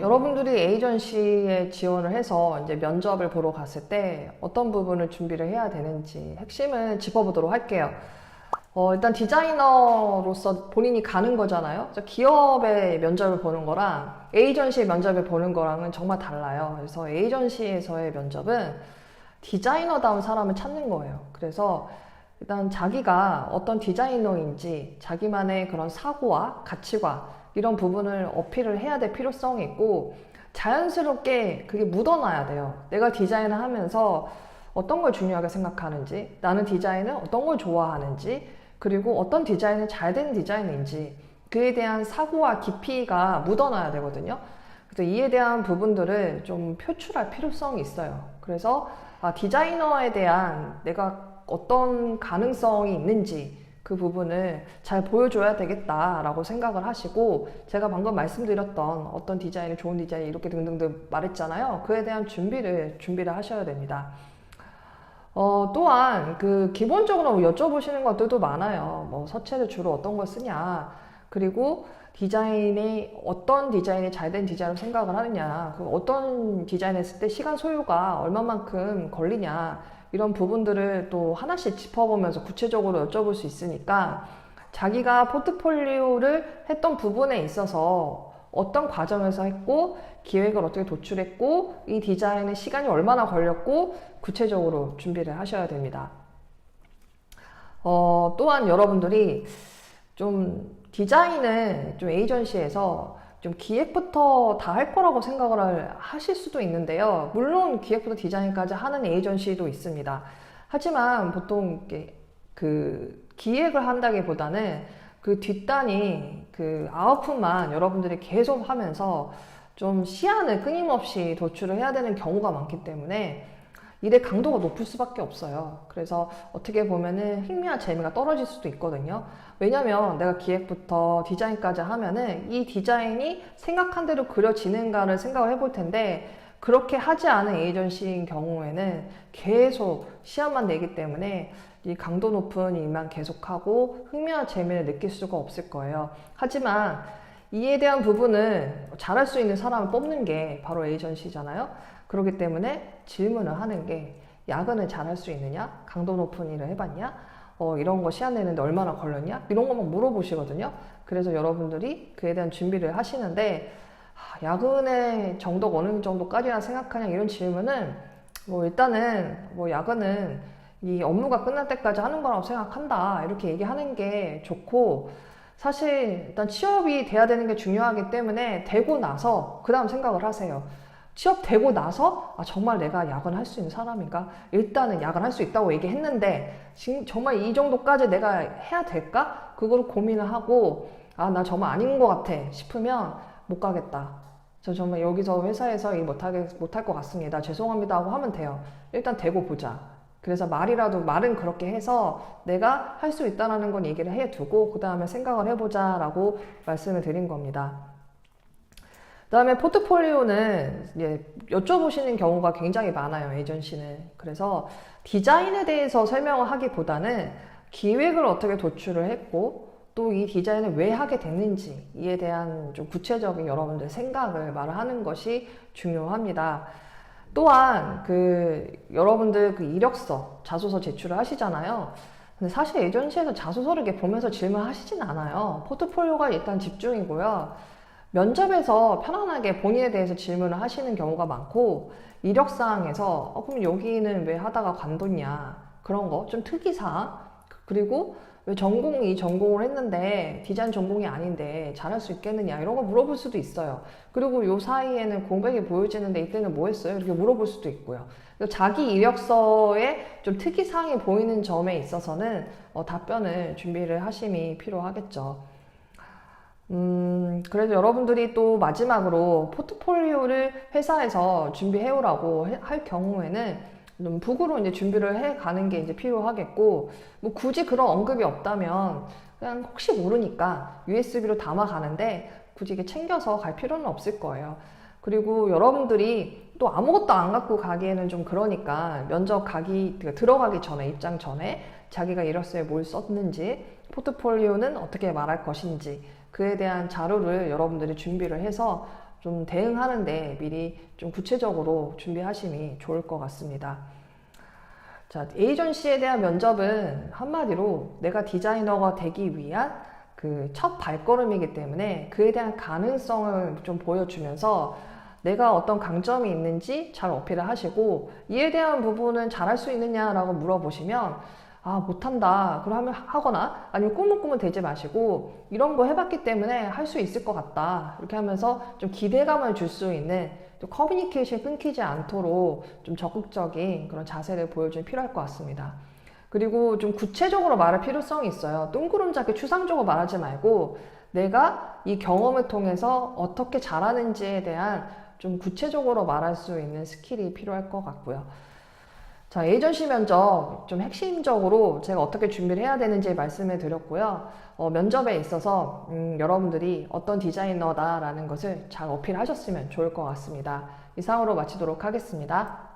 여러분들이 에이전시에 지원을 해서 이제 면접을 보러 갔을 때 어떤 부분을 준비를 해야 되는지 핵심을 짚어보도록 할게요. 일단 디자이너로서 본인이 가는 거잖아요. 그래서 기업의 면접을 보는 거랑 에이전시의 면접을 보는 거랑은 정말 달라요. 그래서 에이전시에서의 면접은 디자이너다운 사람을 찾는 거예요. 그래서 일단 자기가 어떤 디자이너인지 자기만의 그런 사고와 가치관 이런 부분을 어필을 해야 될 필요성이 있고 자연스럽게 그게 묻어나야 돼요. 내가 디자인을 하면서 어떤 걸 중요하게 생각하는지, 나는 디자인을 어떤 걸 좋아하는지, 그리고 어떤 디자인은 잘 된 디자인인지 그에 대한 사고와 깊이가 묻어나야 되거든요. 그래서 이에 대한 부분들을 좀 표출할 필요성이 있어요. 그래서 디자이너에 대한 내가 어떤 가능성이 있는지 그 부분을 잘 보여줘야 되겠다라고 생각을 하시고, 제가 방금 말씀드렸던 어떤 디자인이 좋은 디자인 이렇게 등등등 말했잖아요. 그에 대한 준비를 하셔야 됩니다. 또한 기본적으로 여쭤보시는 것들도 많아요. 뭐 서체를 주로 어떤 걸 쓰냐, 그리고 어떤 디자인이 잘 된 디자인으로 생각을 하느냐, 어떤 디자인 했을 때 시간 소요가 얼마만큼 걸리냐, 이런 부분들을 또 하나씩 짚어보면서 구체적으로 여쭤볼 수 있으니까 자기가 포트폴리오를 했던 부분에 있어서 어떤 과정에서 했고 기획을 어떻게 도출했고 이 디자인에 시간이 얼마나 걸렸고 구체적으로 준비를 하셔야 됩니다. 또한 여러분들이 좀 디자인을 좀 에이전시에서 좀 기획부터 다 할 거라고 생각을 하실 수도 있는데요. 물론 기획부터 디자인까지 하는 에이전시도 있습니다. 하지만 보통 기획을 한다기보다는 그 뒷단이 아웃풋만 여러분들이 계속 하면서 좀 시안을 끊임없이 도출을 해야 되는 경우가 많기 때문에 일의 강도가 높을 수밖에 없어요. 그래서 어떻게 보면은 흥미와 재미가 떨어질 수도 있거든요. 왜냐면 내가 기획부터 디자인까지 하면은 이 디자인이 생각한 대로 그려지는가를 생각을 해볼 텐데, 그렇게 하지 않은 에이전시인 경우에는 계속 시안만 내기 때문에 이 강도 높은 일만 계속하고 흥미와 재미를 느낄 수가 없을 거예요. 하지만 이에 대한 부분은 잘할 수 있는 사람을 뽑는 게 바로 에이전시잖아요. 그렇기 때문에 질문을 하는 게, 야근을 잘할 수 있느냐? 강도 높은 일을 해봤냐? 이런 거 시안 내는데 얼마나 걸렸냐? 이런 거만 물어보시거든요. 그래서 여러분들이 그에 대한 준비를 하시는데, 야근의 정도가 어느 정도까지나 생각하냐? 이런 질문은 일단은 야근은 이 업무가 끝날 때까지 하는 거라고 생각한다, 이렇게 얘기하는 게 좋고, 사실 일단 취업이 돼야 되는 게 중요하기 때문에 되고 나서 그 다음 생각을 하세요. 취업되고 나서 정말 내가 야근할 수 있는 사람인가? 일단은 야근할 수 있다고 얘기했는데 지금 정말 이 정도까지 내가 해야 될까? 그걸 고민을 하고 나 정말 아닌 것 같아 싶으면 못 가겠다. 저 정말 여기서 회사에서 일 못할 것 같습니다. 죄송합니다 하고 하면 돼요. 일단 되고 보자. 그래서 말은 그렇게 해서 내가 할 수 있다는 건 얘기를 해두고 그 다음에 생각을 해보자 라고 말씀을 드린 겁니다. 그 다음에 포트폴리오는 여쭤보시는 경우가 굉장히 많아요, 에이전시는. 그래서 디자인에 대해서 설명을 하기보다는 기획을 어떻게 도출을 했고 또 이 디자인을 왜 하게 됐는지 이에 대한 좀 구체적인 여러분들의 생각을 말을 하는 것이 중요합니다. 또한 여러분들 이력서, 자소서 제출을 하시잖아요. 근데 사실 에이전시에서 자소서를 이렇게 보면서 질문하시진 않아요. 포트폴리오가 일단 집중이고요. 면접에서 편안하게 본인에 대해서 질문을 하시는 경우가 많고, 이력사항에서 그럼 여기는 왜 하다가 관뒀냐, 그런 거 좀 특이사항, 그리고 왜 이 전공을 했는데 디자인 전공이 아닌데 잘할 수 있겠느냐, 이런 거 물어볼 수도 있어요. 그리고 요 사이에는 공백이 보여지는데 이때는 뭐 했어요? 이렇게 물어볼 수도 있고요. 자기 이력서에 좀 특이사항이 보이는 점에 있어서는 답변을 준비를 하심이 필요하겠죠. 그래서 여러분들이 또 마지막으로 포트폴리오를 회사에서 준비해오라고 할 경우에는 좀 북으로 이제 준비를 해 가는 게 이제 필요하겠고, 뭐 굳이 그런 언급이 없다면 그냥 혹시 모르니까 USB로 담아 가는데 굳이 이게 챙겨서 갈 필요는 없을 거예요. 그리고 여러분들이 또 아무것도 안 갖고 가기에는 좀 그러니까 면접 들어가기 전에, 입장 전에 자기가 이력서에 뭘 썼는지, 포트폴리오는 어떻게 말할 것인지 그에 대한 자료를 여러분들이 준비를 해서 좀 대응하는데 미리 좀 구체적으로 준비하심이 좋을 것 같습니다. 자, 에이전시에 대한 면접은 한마디로 내가 디자이너가 되기 위한 그 첫 발걸음이기 때문에 그에 대한 가능성을 좀 보여주면서 내가 어떤 강점이 있는지 잘 어필을 하시고, 이에 대한 부분은 잘할 수 있느냐라고 물어보시면 아, 못한다 그러면 하거나, 아니면 꾸물꾸물 대지 마시고 이런 거 해봤기 때문에 할 수 있을 것 같다 이렇게 하면서 좀 기대감을 줄 수 있는, 또 커뮤니케이션이 끊기지 않도록 좀 적극적인 그런 자세를 보여주면 필요할 것 같습니다. 그리고 좀 구체적으로 말할 필요성이 있어요. 뜬구름잡이 추상적으로 말하지 말고 내가 이 경험을 통해서 어떻게 잘하는지에 대한 좀 구체적으로 말할 수 있는 스킬이 필요할 것 같고요. 자, 에이전시 면접 좀 핵심적으로 제가 어떻게 준비를 해야 되는지 말씀을 드렸고요. 면접에 있어서 여러분들이 어떤 디자이너다라는 것을 잘 어필하셨으면 좋을 것 같습니다. 이상으로 마치도록 하겠습니다.